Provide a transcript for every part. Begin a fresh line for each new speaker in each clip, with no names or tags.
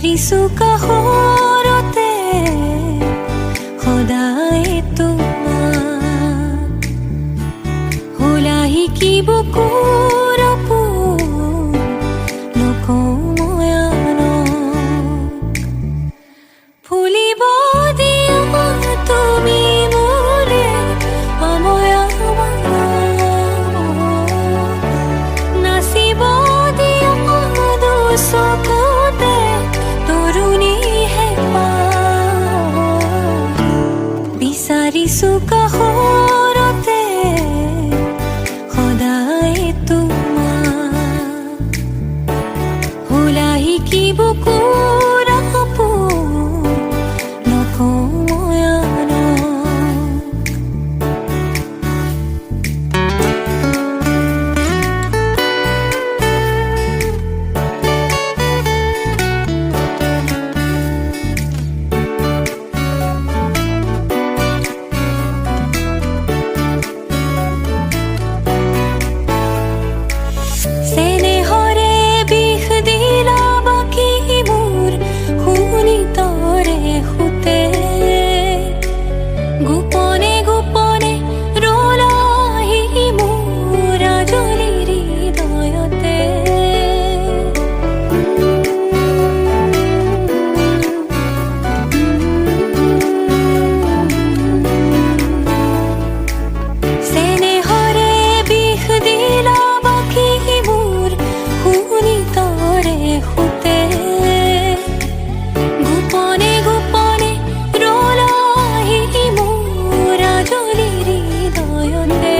বিচাৰিছো কাষৰতে সদায় তোমাক হোলাহি কি বুকুৰ আপোন নকওঁ মই আনক ফুলিব দিয়া তুমি মোৰে সময় নাচিব দিয়া দুচকুতে তৰুণী হেঁপাহ বিচাৰিছো কাষৰতে সদায় তোমাক হোলাহি কি বুকুৰ আপোন নকওঁ মই আনক চেনেহৰে বিষ দিলা বাকী মোৰ শুনি তৰে সুতে গোপনে গোপনে ৰলাহি মোৰ আজলিৰ হৃদয়তে চেনেহৰে বিষ দিলা বাকী মোৰ শুনি তৰে সুতে গোপনে গোপনে ৰলাহি মোৰ আজলিৰ হৃদয়তে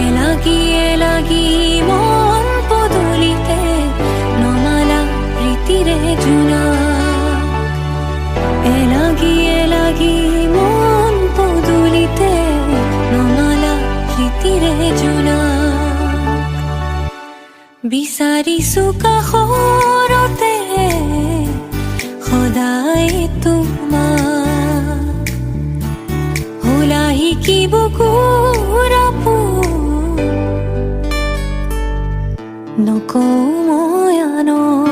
এলাগি মন পদূলিতে নমালা প্ৰীতিৰে জোনাক এলাগি মন পদূলিতে নমালা প্ৰীতিৰে জোনাক বিচাৰিছো কাষৰতে সদায় তোমাক হোলাহি কি বুকুৰ আপোন নকওঁ মই আনক